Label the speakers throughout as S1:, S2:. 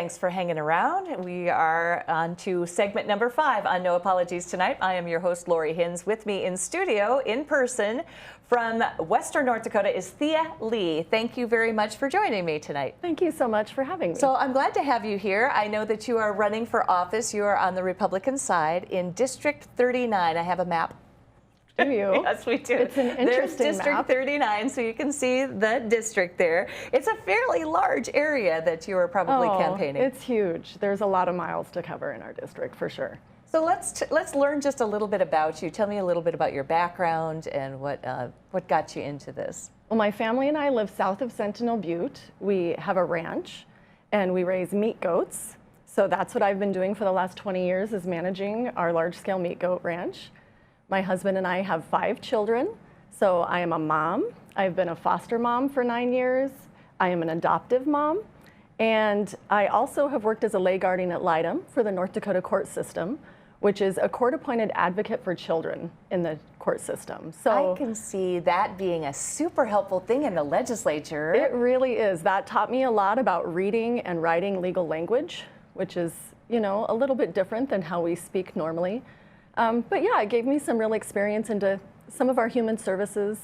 S1: Thanks for hanging around. We are on to segment number 5 on No Apologies Tonight. I am your host, Lori Hins. With me in studio, in person, from Western North Dakota is Thea Lee. Thank you very much for joining me tonight.
S2: Thank you so much for having me.
S1: So I'm glad to have you here. I know that you are running for office. You are on the Republican side in District 39. I have a map.
S2: Do you?
S1: Yes, we do.
S2: It's an interesting
S1: There's District
S2: map.
S1: 39, so you can see the district there. It's a fairly large area that you are probably campaigning.
S2: It's huge. There's a lot of miles to cover in our district, for sure.
S1: So let's learn just a little bit about you. Tell me a little bit about your background and what got you into this.
S2: Well, my family and I live south of Sentinel Butte. We have a ranch, and we raise meat goats. So that's what I've been doing for the last 20 years, is managing our large-scale meat goat ranch. My husband and I have 5 children, so I am a mom. I've been a foster mom for 9 years. I am an adoptive mom, and I also have worked as a lay guardian at LIDEM for the North Dakota court system, which is a court-appointed advocate for children in the court system. So
S1: I can see that being a super helpful thing in the legislature.
S2: it really is. That taught me a lot about reading and writing legal language, which is, a little bit different than how we speak normally. But yeah, it gave me some real experience into some of our human services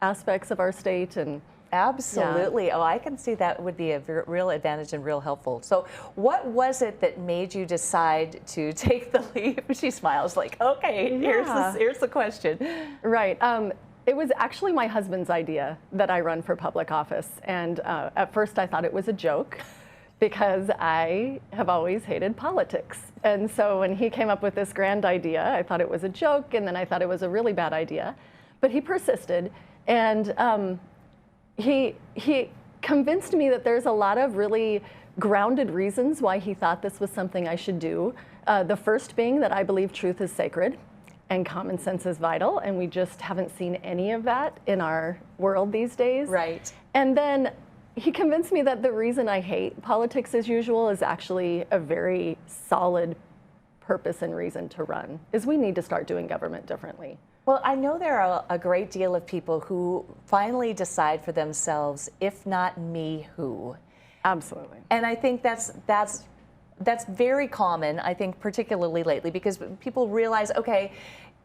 S2: aspects of our state. And
S1: absolutely.
S2: Yeah.
S1: Oh, I can see that would be a real advantage and real helpful. So what was it that made you decide to take the leap? She smiles like, okay, here's the question.
S2: Right. It was actually my husband's idea that I run for public office. And at first I thought it was a joke, because I have always hated politics. And so when he came up with this grand idea, I thought it was a joke, and then I thought it was a really bad idea. But he persisted, and he convinced me that there's a lot of really grounded reasons why he thought this was something I should do. The first being that I believe truth is sacred and common sense is vital, and we just haven't seen any of that in our world these days.
S1: Right.
S2: And then he convinced me that the reason I hate politics as usual is actually a very solid purpose and reason to run, is we need to start doing government differently.
S1: Well, I know there are a great deal of people who finally decide for themselves, if not me, who?
S2: Absolutely.
S1: And I think that's very common, I think, particularly lately, because people realize, okay,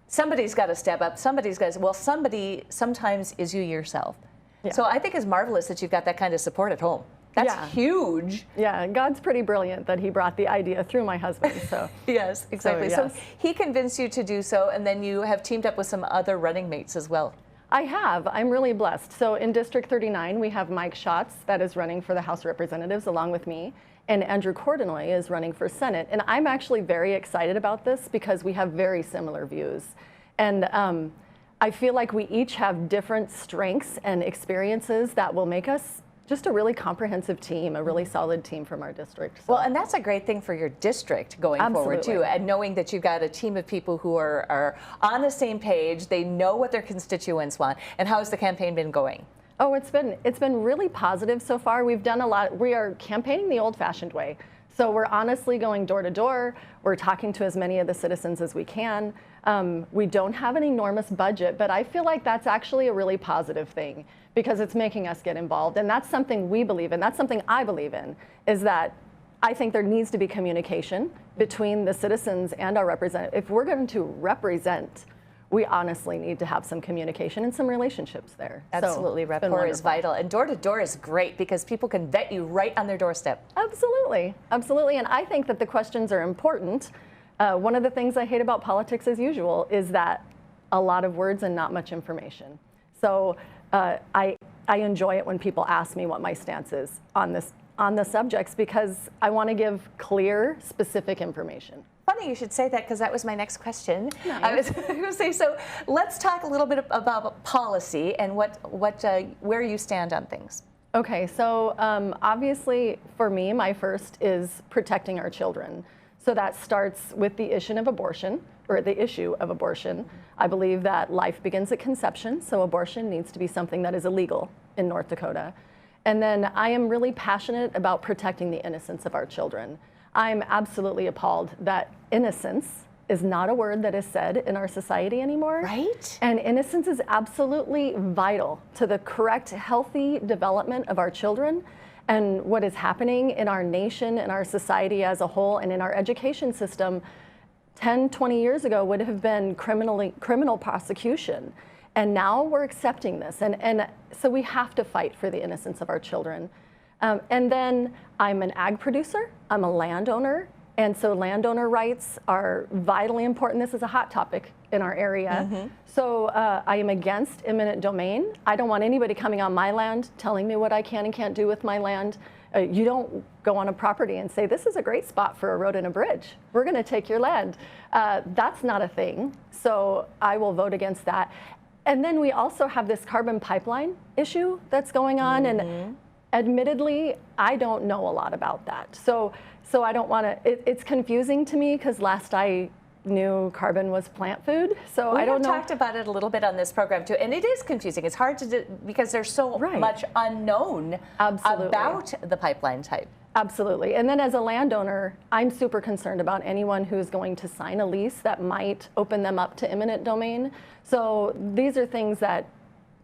S1: somebody's got to step up, somebody's got to, well, somebody sometimes is you yourself. Yeah. So I think it's marvelous that you've got that kind of support at home. That's huge.
S2: Yeah, God's pretty brilliant that he brought the idea through my husband. So
S1: yes, exactly.
S2: So
S1: he convinced you to do so, and then you have teamed up with some other running mates as well.
S2: I have. I'm really blessed. So in District 39, we have Mike Schatz that is running for the House of Representatives along with me, and Andrew Cordenoy is running for Senate. And I'm actually very excited about this because we have very similar views. And I feel like we each have different strengths and experiences that will make us just a really comprehensive team, a really solid team from our district. So.
S1: Well, and that's a great thing for your district going forward too, and knowing that you've got a team of people who are on the same page, they know what their constituents want. And how has the campaign been going?
S2: Oh, it's been really positive so far. We've done a lot. We are campaigning the old-fashioned way. So we're honestly going door to door. We're talking to as many of the citizens as we can. We don't have an enormous budget, but I feel like that's actually a really positive thing because it's making us get involved. And that's something we believe in. That's something I believe in, is that I think there needs to be communication between the citizens and our representatives. If we're going to represent, we honestly need to have some communication and some relationships there.
S1: Absolutely,
S2: so
S1: rapport is vital. And door to door is great because people can vet you right on their doorstep.
S2: Absolutely, absolutely. And I think that the questions are important. One of the things I hate about politics as usual is that a lot of words and not much information. So I enjoy it when people ask me what my stance is on the subjects because I want to give clear, specific information.
S1: Funny you should say that because that was my next question.
S2: Nice.
S1: I was going to say, so let's talk a little bit about policy and where you stand on things.
S2: Okay, so obviously for me, my first is protecting our children. So that starts with the issue of abortion, or the issue of abortion. I believe that life begins at conception, so abortion needs to be something that is illegal in North Dakota. And then I am really passionate about protecting the innocence of our children. I'm absolutely appalled that innocence is not a word that is said in our society anymore.
S1: Right.
S2: And innocence is absolutely vital to the correct, healthy development of our children. and what is happening in our nation, in our society as a whole, and in our education system 10, 20 years ago would have been criminal prosecution. And now we're accepting this. And so we have to fight for the innocence of our children. And then I'm an ag producer, I'm a landowner, and so landowner rights are vitally important. This is a hot topic in our area. So I am against eminent domain. I don't want anybody coming on my land telling me what I can and can't do with my land. You don't go on a property and say, this is a great spot for a road and a bridge. We're gonna take your land. That's not a thing. So I will vote against that. And then we also have this carbon pipeline issue that's going on. And admittedly, I don't know a lot about that. So I don't want to, it's confusing to me because last I knew carbon was plant food. So I don't know.
S1: We talked about it a little bit on this program too, and it is confusing. It's hard to do because there's so much unknown about the pipeline type.
S2: Absolutely. And then as a landowner, I'm super concerned about anyone who's going to sign a lease that might open them up to eminent domain. So these are things that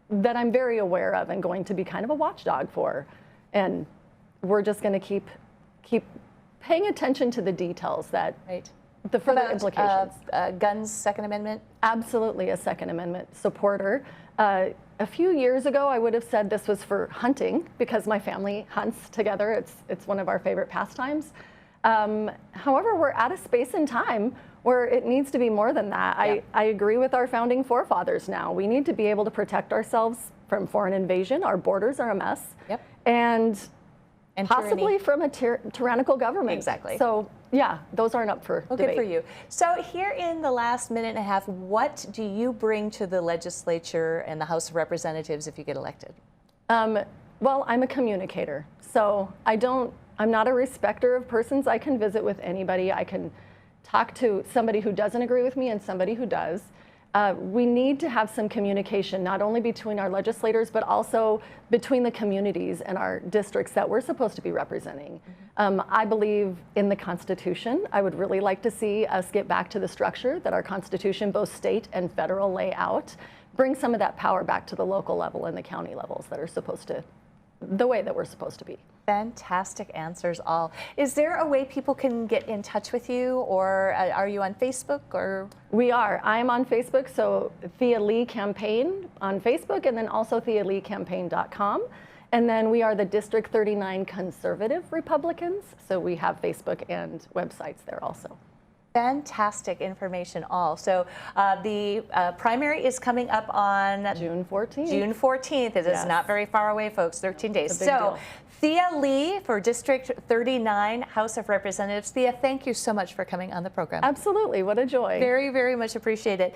S2: I'm very aware of and going to be kind of a watchdog for. And we're just going to keep paying attention to the details that the further implications.
S1: Guns, Second Amendment?
S2: Absolutely a Second Amendment supporter. A few years ago, I would have said this was for hunting because my family hunts together. It's one of our favorite pastimes. However, we're at a space and time where it needs to be more than that. I agree with our founding forefathers now. We need to be able to protect ourselves from foreign invasion. Our borders are a mess. And possibly from a tyrannical government.
S1: Exactly.
S2: So yeah, those aren't up for debate.
S1: Good for you. So here in the last minute and a half, what do you bring to the legislature and the House of Representatives if you get elected?
S2: Well, I'm a communicator. So I'm not a respecter of persons. I can visit with anybody. I can talk to somebody who doesn't agree with me and somebody who does. We need to have some communication, not only between our legislators, but also between the communities and our districts that we're supposed to be representing. I believe in the Constitution. I would really like to see us get back to the structure that our Constitution, both state and federal, lay out. Bring some of that power back to the local level and the county levels that are supposed to, the way that we're supposed to be.
S1: Fantastic answers all. Is there a way people can get in touch with you, or are you on Facebook? Or
S2: we are. I'm on Facebook, so Thea Lee Campaign on Facebook, and then also TheaLeeCampaign.com. And then we are the District 39 Conservative Republicans, so we have Facebook and websites there also.
S1: Fantastic information all. So the primary is coming up on
S2: June 14th.
S1: June 14th. It is not very far away, folks, 13 days. So
S2: deal.
S1: Thea Lee for District 39, House of Representatives. Thea, thank you so much for coming on the program.
S2: Absolutely. What a joy.
S1: Very, very much appreciate it.